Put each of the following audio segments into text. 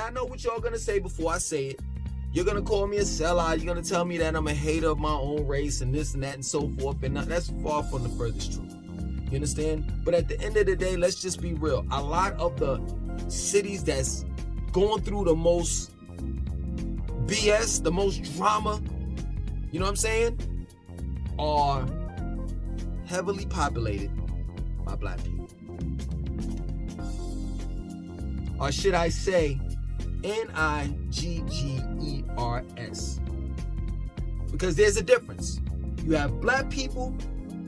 I know what y'all gonna say before I say it. You're gonna call me a sellout. You're gonna tell me that I'm a hater of my own race and this and that and so forth. And that's far from the furthest truth. You understand? But at the end of the day, let's just be real. A lot of the cities that's going through the most BS, the most drama, you know what I'm saying, are heavily populated by black people. Or should I say Niggers? Because there's a difference. You have black people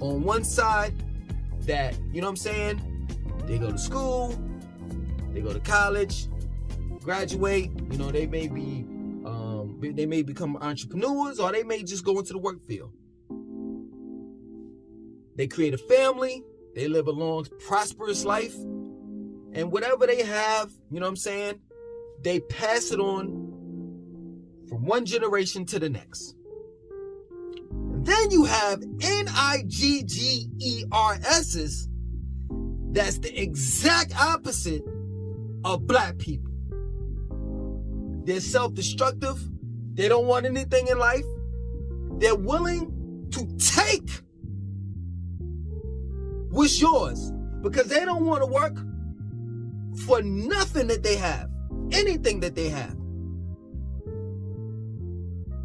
on one side that, you know what I'm saying, they go to school, they go to college, graduate, you know, they may become entrepreneurs, or they may just go into the work field. They create a family, they live a long, prosperous life, and whatever they have, you know what I'm saying, they pass it on from one generation to the next. And then you have Niggers, that's the exact opposite of black people. They're self-destructive. They don't want anything in life. They're willing to take what's yours because they don't want to work for nothing that they have, anything that they have.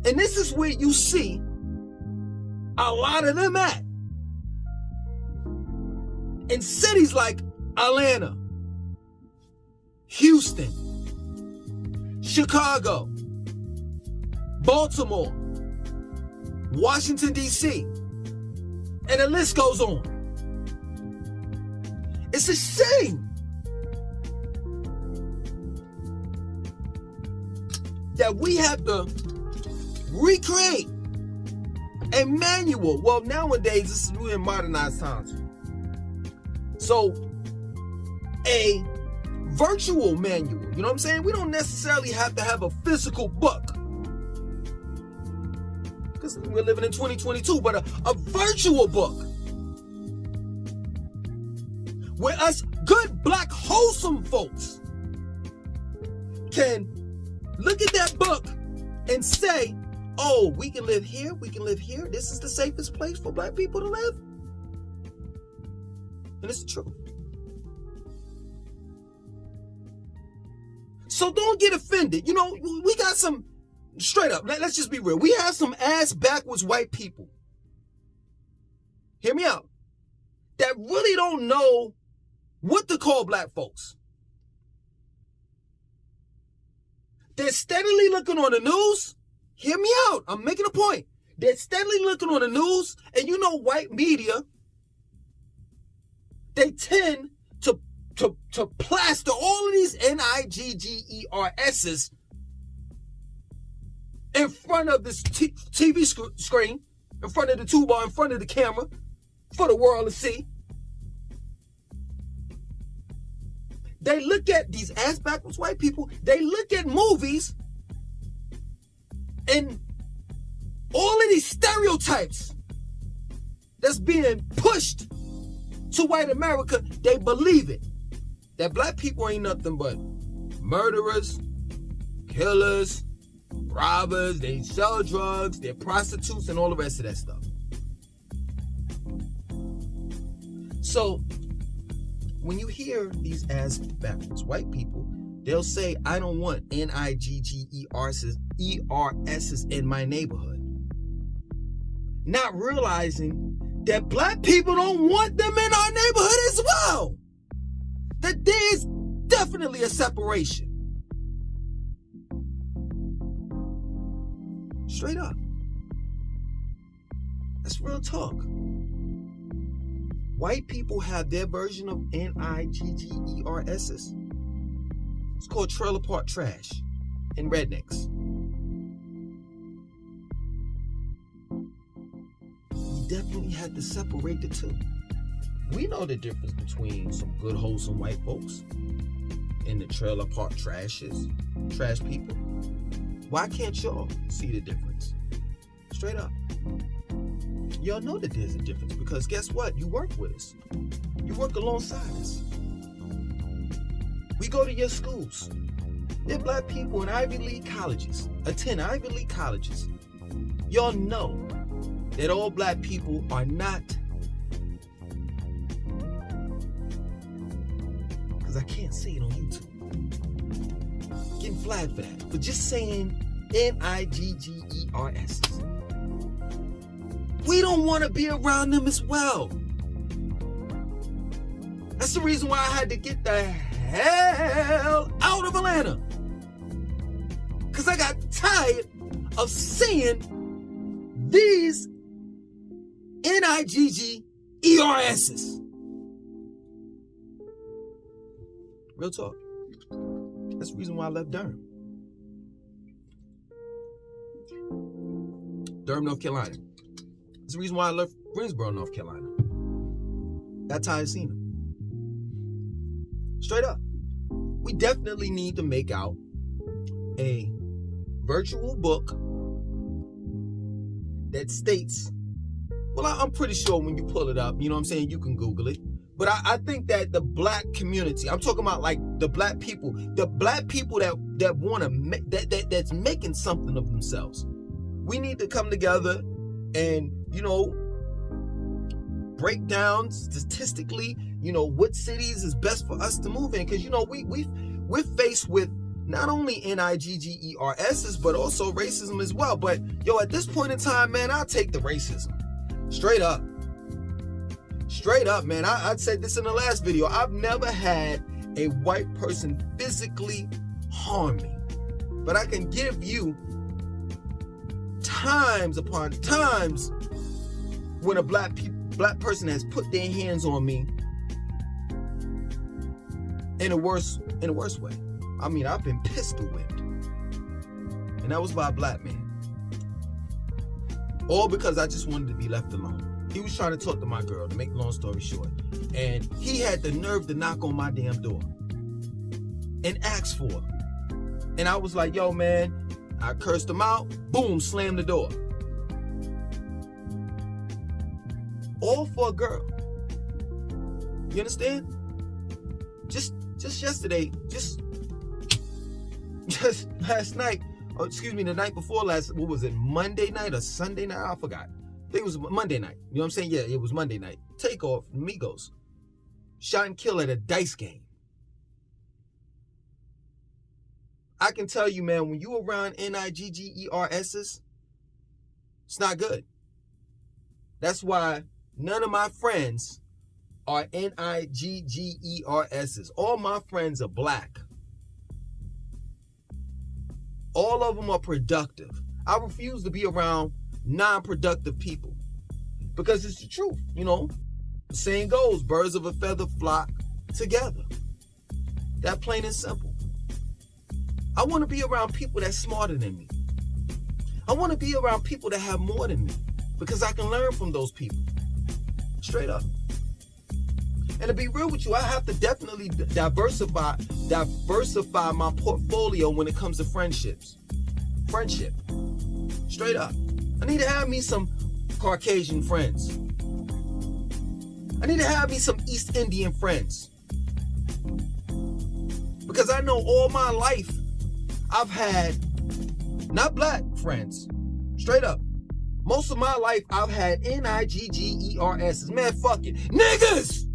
And this is where you see a lot of them at. In cities like Atlanta, Houston, Chicago, Baltimore, Washington, D.C., and the list goes on. It's a shame that we have to recreate a manual. Well, nowadays, we're in modernized times. So, a virtual manual, you know what I'm saying? We don't necessarily have to have a physical book, because we're living in 2022, but a virtual book where us good black wholesome folks can look at that book and say, oh, we can live here, we can live here. This is the safest place for black people to live. And it's the truth. So don't get offended. You know, we got some, straight up, let's just be real. We have some ass backwards white people. Hear me out. That really don't know what to call black folks. They're steadily looking on the news. Hear me out. I'm making a point. They're steadily looking on the news, and you know white media, they tend to plaster all of these Niggers in front of this TV screen, in front of the tube bar, in front of the camera, for the world to see. They look at these ass backwards white people, they look at movies, and all of these stereotypes that's being pushed to white America, they believe it. That black people ain't nothing but murderers, killers, robbers, they sell drugs, they're prostitutes, and all the rest of that stuff. So, when you hear these ass backwards white people, they'll say, I don't want Niggers in my neighborhood. Not realizing that black people don't want them in our neighborhood as well. That there's definitely a separation. Straight up. That's real talk. White people have their version of Niggers. It's called trailer park trash and rednecks. We definitely had to separate the two. We know the difference between some good wholesome white folks and the trailer park trash people. Why can't y'all see the difference? Straight up. Y'all know that there's a difference because guess what? You work with us. You work alongside us. We go to your schools. There are black people in Ivy League colleges, attend Ivy League colleges. Y'all know that all black people are not, because I can't say it on YouTube. Getting flagged for that. But just saying niggers. We don't want to be around them as well. That's the reason why I had to get the hell out of Atlanta. Because I got tired of seeing these niggers. Real talk. That's the reason why I left Durham. North Carolina. That's the reason why I left Greensboro, North Carolina. That's how I seen them. Straight up. We definitely need to make out a virtual book that states, well, I'm pretty sure when you pull it up, you know what I'm saying, you can Google it. But I think that the black community, I'm talking about like the black people that want to make, that's making something of themselves. We need to come together and, you know, break down statistically, you know, what cities is best for us to move in. Because, you know, we're faced with not only niggers, but also racism as well. But, yo, at this point in time, man, I'll take the racism. Straight up. Straight up, man. I said this in the last video. I've never had a white person physically harm me. But I can give you times upon times when a black person has put their hands on me in a worse way. I mean, I've been pistol whipped. And that was by a black man. All because I just wanted to be left alone. He was trying to talk to my girl, to make the long story short. And he had the nerve to knock on my damn door and ask for her. And I was like, yo, man, I cursed him out. Boom, slammed the door. All for a girl. You understand? Just yesterday, just last night, or excuse me, the night before last, what was it, Monday night or Sunday night? I forgot. I think it was Monday night. You know what I'm saying? Yeah, it was Monday night. Takeoff, Migos. Shot and kill at a dice game. I can tell you, man, when you around niggers, it's not good. That's why none of my friends are niggers. All my friends are black. All of them are productive. I refuse to be around non-productive people because it's the truth. You know, the saying goes, birds of a feather flock together. That plain and simple. I want to be around people that's smarter than me. I want to be around people that have more than me because I can learn from those people. Straight up. And to be real with you, I have to definitely diversify my portfolio when it comes to friendships. Friendship. Straight up. I need to have me some Caucasian friends. I need to have me some East Indian friends. Because I know all my life I've had not black friends. Straight up. Most of my life I've had niggers. Man, fuck it. Niggas!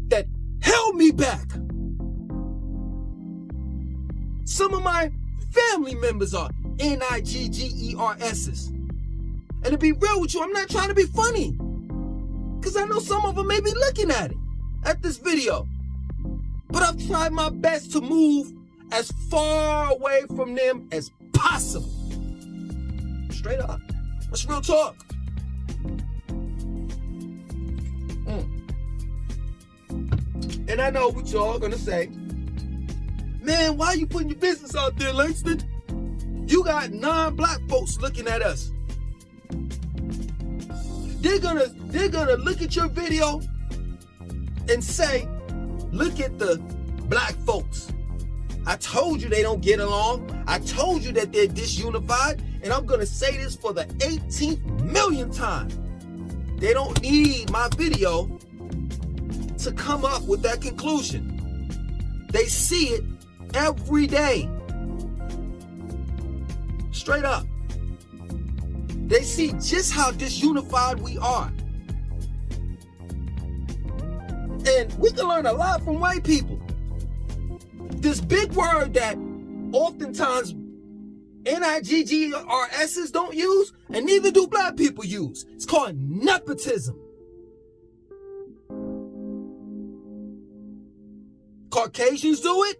That held me back. Some of my family members are niggers. And to be real with you, I'm not trying to be funny. Because I know some of them may be looking at it, at this video. But I've tried my best to move as far away from them as possible. Straight up. That's real talk. And I know what y'all gonna say. Man, why are you putting your business out there, Langston? You got non-black folks looking at us. They're gonna look at your video and say, look at the black folks. I told you they don't get along. I told you that they're disunified. And I'm gonna say this for the 18th millionth time. They don't need my video to come up with that conclusion. They see it every day. Straight up. They see just how disunified we are. And we can learn a lot from white people. This big word that oftentimes NIGGRSs don't use, and neither do black people use. It's called nepotism. Caucasians do it.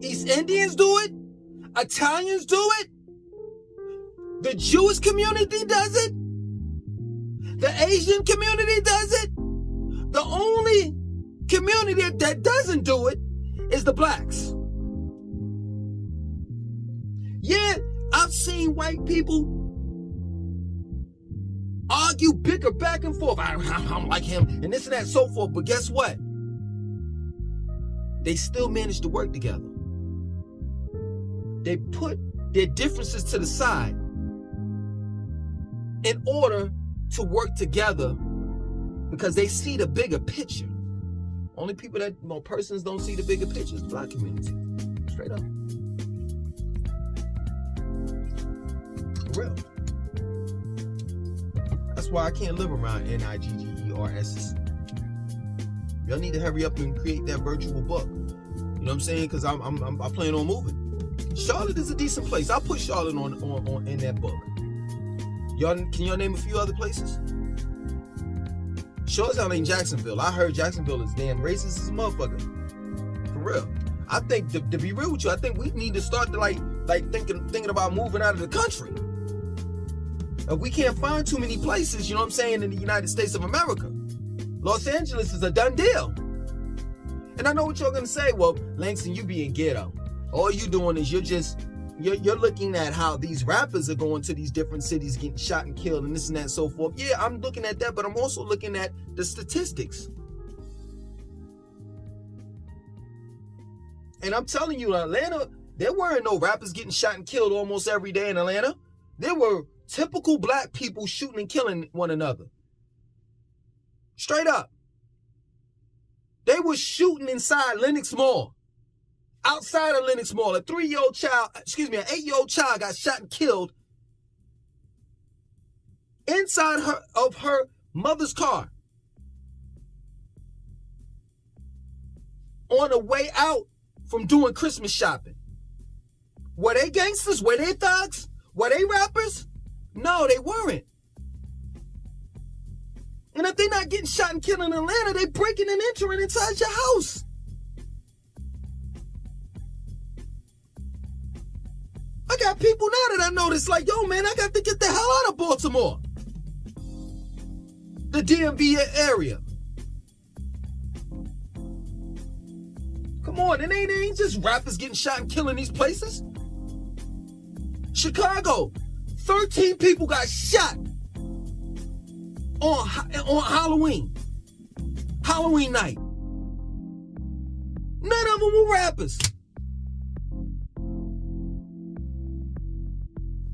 East Indians do it. Italians do it. The Jewish community does it. The Asian community does it. The only community that doesn't do it is the blacks. Yeah, I've seen white people argue, bicker back and forth. I don't like him and this and that and so forth. But guess what? They still manage to work together. They put their differences to the side in order to work together because they see the bigger picture. Only people that, persons don't see the bigger picture is the black community. Straight up. For real. That's why I can't live around NIGGERSs. Y'all need to hurry up and create that virtual book. You know what I'm saying? Because I plan on moving. Charlotte is a decent place. I'll put Charlotte on in that book. Can y'all name a few other places? Sure as hell ain't Jacksonville. I heard Jacksonville is damn racist as a motherfucker. For real. I think to be real with you, I think we need to start to like thinking about moving out of the country. If we can't find too many places, you know what I'm saying, in the United States of America. Los Angeles is a done deal. And I know what you're gonna say. Well, Langston, you being ghetto. All you doing is you're looking at how these rappers are going to these different cities, getting shot and killed, and this and that and so forth. Yeah, I'm looking at that, but I'm also looking at the statistics. And I'm telling you, Atlanta, there weren't no rappers getting shot and killed almost every day in Atlanta. There were typical black people shooting and killing one another. Straight up. They were shooting inside Lenox Mall. Outside of Lenox Mall, an 8-year-old child got shot and killed inside of her mother's car. On the way out from doing Christmas shopping. Were they gangsters? Were they thugs? Were they rappers? No, they weren't. And if they're not getting shot and killed in Atlanta, they breaking and entering inside your house. I got people now that I notice like, yo, man, I got to get the hell out of Baltimore. The DMV area. Come on, it ain't just rappers getting shot and killing these places. Chicago, 13 people got shot on Halloween night. None of them were rappers.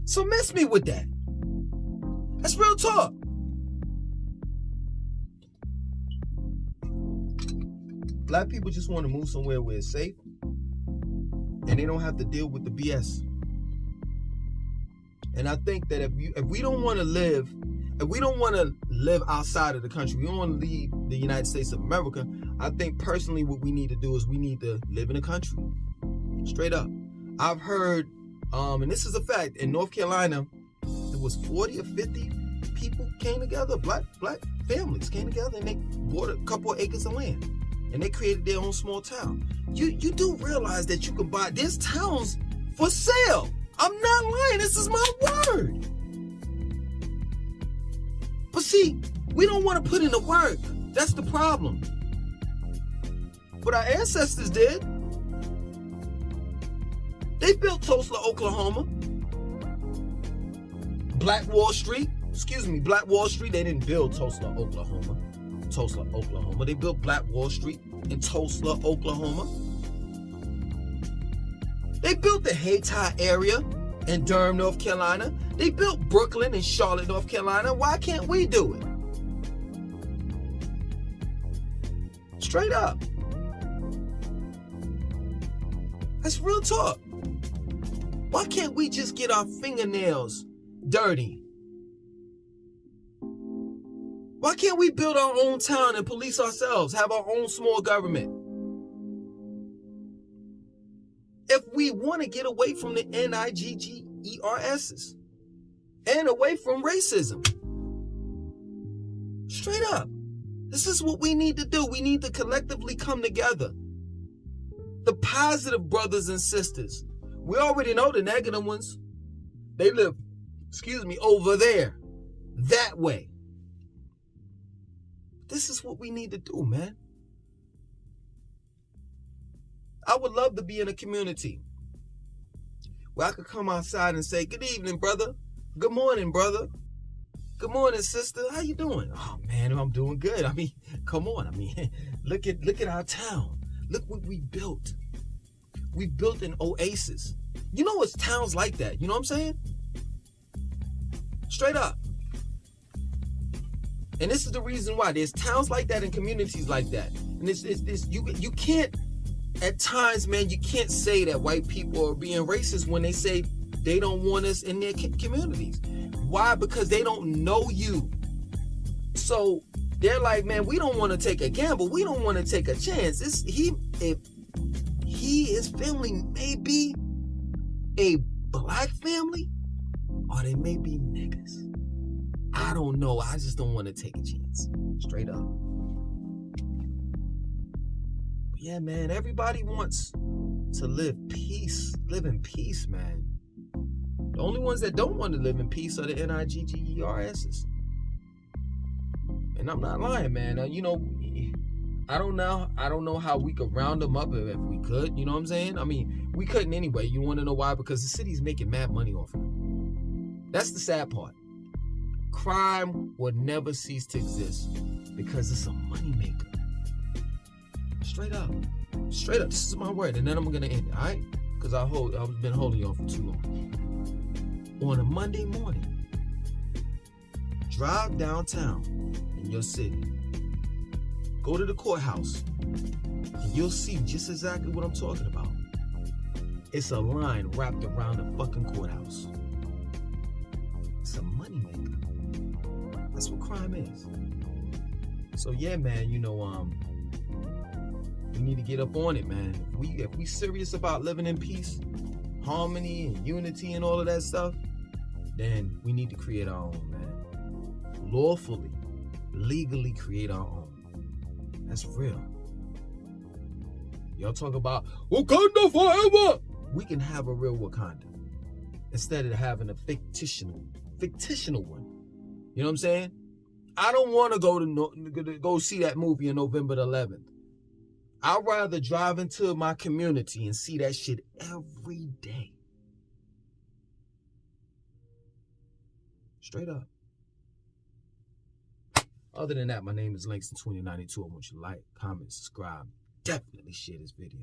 So miss me with that. That's real talk. Black people just want to move somewhere where it's safe and they don't have to deal with the BS. And I think that if we don't want to live outside of the country, we don't want to leave the United States of America, I think personally what we need to do is we need to live in the country. Straight up. I've heard, and this is a fact, in North Carolina, it was 40 or 50 people came together, black families came together and they bought a couple of acres of land. And they created their own small town. You do realize that you can buy, there's towns for sale. I'm not lying, this is my word. But see, we don't want to put in the work. That's the problem. But our ancestors did. They built Tulsa, Oklahoma. Black Wall Street, they didn't build Tulsa, Oklahoma. They built Black Wall Street in Tulsa, Oklahoma. They built the Hayti area in Durham, North Carolina. They built Brooklyn and Charlotte, North Carolina. Why can't we do it? Straight up. That's real talk. Why can't we just get our fingernails dirty? Why can't we build our own town and police ourselves, have our own small government? If we want to get away from the NIGGERSs and away from racism. Straight up. This is what we need to do. We need to collectively come together. The positive brothers and sisters. We already know the negative ones. They live, over there. That way. This is what we need to do, man. I would love to be in a community where I could come outside and say, good evening, brother. Good morning, brother. Good morning, sister. How you doing? Oh, man, I'm doing good. I mean, come on. I mean, look at our town. Look what we built. We built an oasis. You know, it's towns like that. You know what I'm saying? Straight up. And this is the reason why. There's towns like that and communities like that. And you can't, at times, man, you can't say that white people are being racist when they say they don't want us in their communities. Why? Because they don't know you. So they're like, man, we don't want to take a gamble. We don't want to take a chance. His family may be a black family, or they may be niggas. I don't know. I just don't want to take a chance. Straight up. But yeah, man, everybody wants to live in peace, man. The only ones that don't want to live in peace are the NIGGERSs. And I'm not lying, man. You know, I don't know how we could round them up if we could. You know what I'm saying? I mean, we couldn't anyway. You want to know why? Because the city's making mad money off of them. That's the sad part. Crime would never cease to exist because it's a moneymaker. Straight up. Straight up. This is my word. And then I'm going to end it, all right? Because I've been holding y'all for too long. On a Monday morning, drive downtown in your city. Go to the courthouse, and you'll see just exactly what I'm talking about. It's a line wrapped around the fucking courthouse. It's a moneymaker. That's what crime is. So yeah, man, you know, we need to get up on it, man. If we serious about living in peace, harmony, and unity, and all of that stuff, then we need to create our own, man. Lawfully, legally create our own. That's real. Y'all talk about Wakanda forever. We can have a real Wakanda instead of having a fictional one. You know what I'm saying? I don't want to go see that movie on November the 11th. I'd rather drive into my community and see that shit every day. Straight up. Other than that, my name is Langston2092. I want you to like, comment, subscribe. Definitely share this video.